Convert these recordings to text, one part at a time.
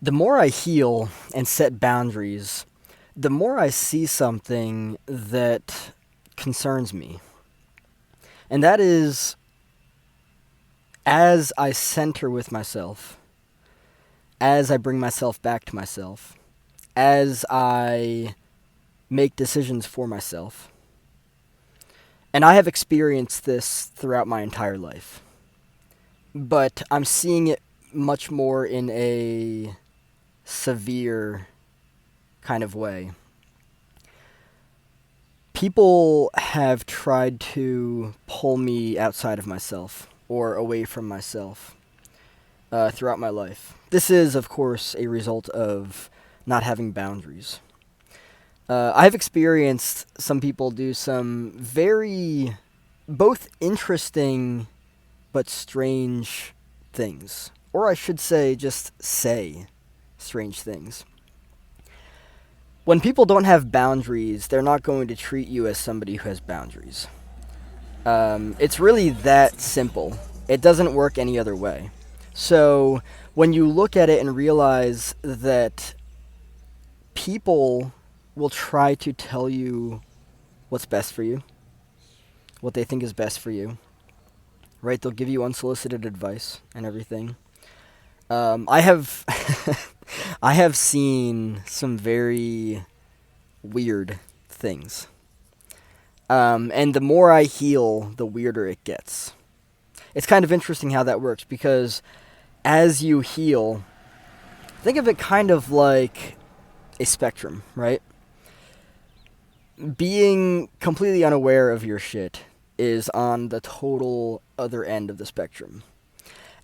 The more I heal and set boundaries, the more I see something that concerns me. And that is, as I center with myself, as I bring myself back to myself, as I make decisions for myself. And I have experienced this throughout my entire life. But I'm seeing it much more in a severe kind of way. People have tried to pull me outside of myself or away from myself throughout my life. This is, of course, a result of not having boundaries. I've experienced some people do some very both interesting but strange things. Or I should just say strange things. When people don't have boundaries, they're not going to treat you as somebody who has boundaries. It's really that simple. It doesn't work any other way. So when you look at it and realize that people will try to tell you what's best for you, what they think is best for you, right? They'll give you unsolicited advice and everything. I have I have seen some very weird things. And the more I heal, the weirder it gets. It's kind of interesting how that works because as you heal, think of it kind of like a spectrum, right? Being completely unaware of your shit is on the total other end of the spectrum.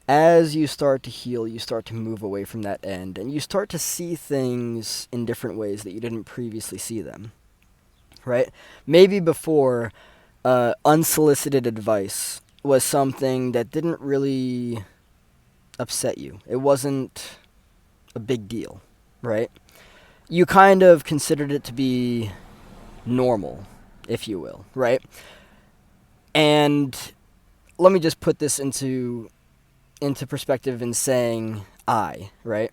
As you start to heal, you start to move away from that end, and you start to see things in different ways that you didn't previously see them, right? Maybe before, unsolicited advice was something that didn't really upset you. It wasn't a big deal, right? You kind of considered it to be normal, if you will, right? And let me just put this into perspective in saying right?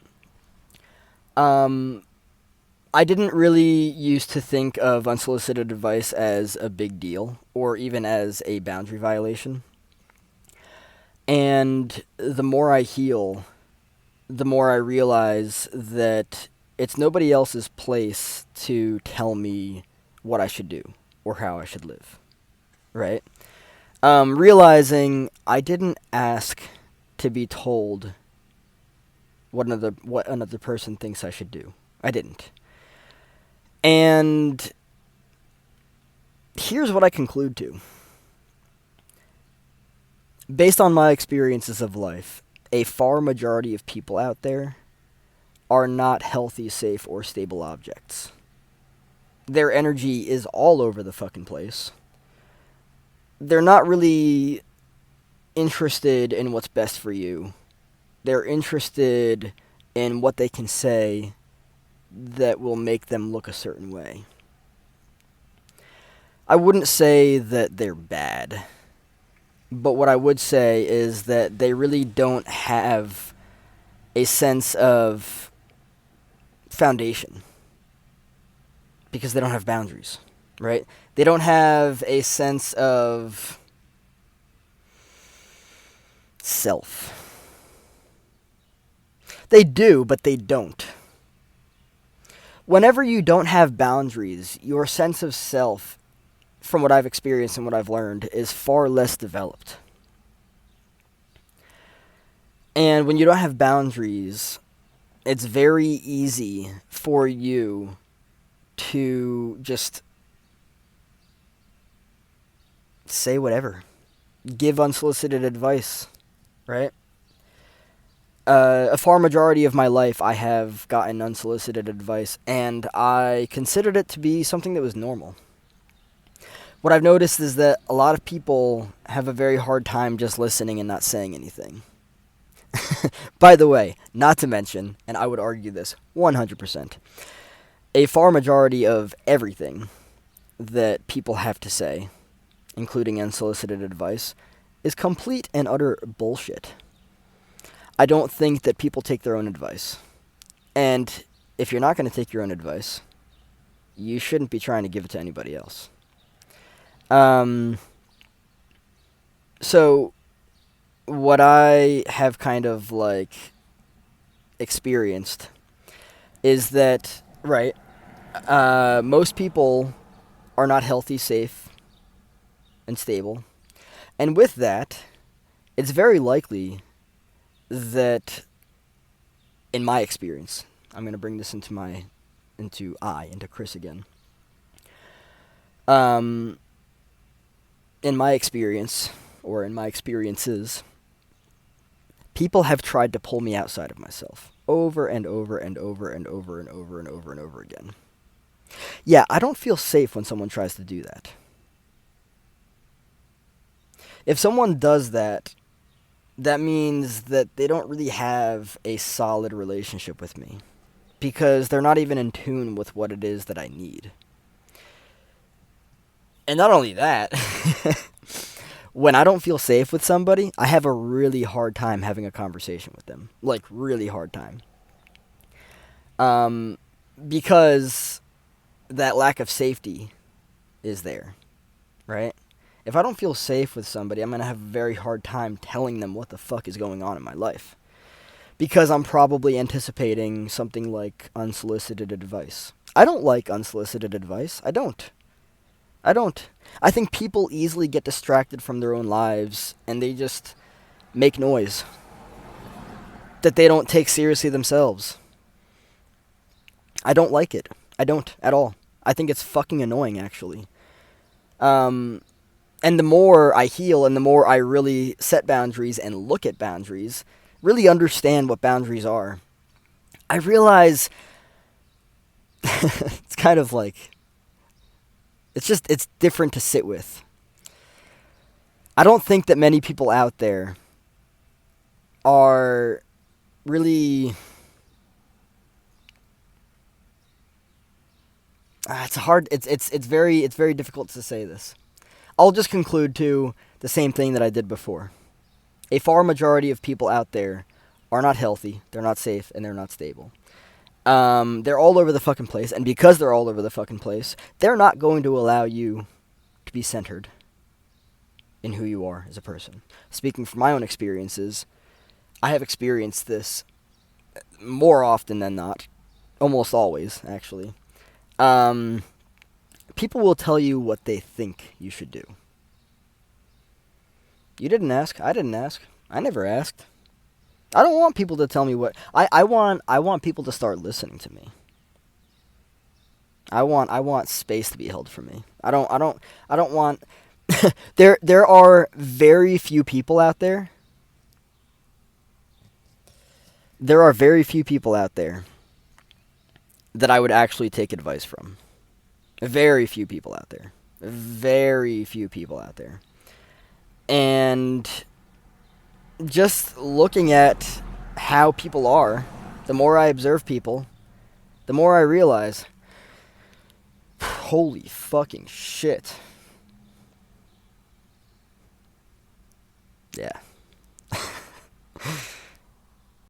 I didn't really used to think of unsolicited advice as a big deal or even as a boundary violation. And the more I heal, the more I realize that it's nobody else's place to tell me what I should do or how I should live, right? Realizing I didn't ask to be told what another person thinks I should do. I didn't. And here's what I conclude to. Based on my experiences of life, a far majority of people out there are not healthy, safe, or stable objects. Their energy is all over the fucking place. They're not really interested in what's best for you. They're interested in what they can say that will make them look a certain way. I wouldn't say that they're bad, but what I would say is that they really don't have a sense of foundation because they don't have boundaries, right? They don't have a sense of self. They do, but they don't. Whenever you don't have boundaries, your sense of self, from what I've experienced and what I've learned, is far less developed. And when you don't have boundaries, it's very easy for you to just say whatever. Give unsolicited advice, right? A far majority of my life, I have gotten unsolicited advice, and I considered it to be something that was normal. What I've noticed is that a lot of people have a very hard time just listening and not saying anything. By the way, not to mention, and I would argue this 100%, a far majority of everything that people have to say, including unsolicited advice, is complete and utter bullshit. I don't think that people take their own advice. And if you're not going to take your own advice, you shouldn't be trying to give it to anybody else. So what I have kind of like experienced is that, right, most people are not healthy, safe, and stable. And with that, it's very likely that, in my experience, I'm going to bring this into Chris again. In my experience, or in my experiences, people have tried to pull me outside of myself over and over and over and over and over and over and over again. Yeah, I don't feel safe when someone tries to do that. If someone does that, that means that they don't really have a solid relationship with me, because they're not even in tune with what it is that I need. And not only that, when I don't feel safe with somebody, I have a really hard time having a conversation with them. Like, really hard time. Because that lack of safety is there, right? If I don't feel safe with somebody, I'm going to have a very hard time telling them what the fuck is going on in my life. Because I'm probably anticipating something like unsolicited advice. I don't like unsolicited advice. I don't. I think people easily get distracted from their own lives and they just make noise that they don't take seriously themselves. I don't like it. I don't at all. I think it's fucking annoying, actually. And the more I heal and the more I really set boundaries and look at boundaries, really understand what boundaries are, I realize it's kind of like, it's different to sit with. I don't think that many people out there are really... it's very difficult to say this. I'll just conclude to the same thing that I did before. A far majority of people out there are not healthy, they're not safe, and they're not stable. They're all over the fucking place, and because they're all over the fucking place, they're not going to allow you to be centered in who you are as a person. Speaking from my own experiences, I have experienced this more often than not, almost always, actually. People will tell you what they think you should do. You didn't ask. I didn't ask. I never asked. I don't want people to tell me what... I want people to start listening to me. I want space to be held for me. I don't want... There are very few people out there. There are very few people out there that I would actually take advice from. Very few people out there. Very few people out there. And just looking at how people are, the more I observe people, the more I realize, holy fucking shit. Yeah.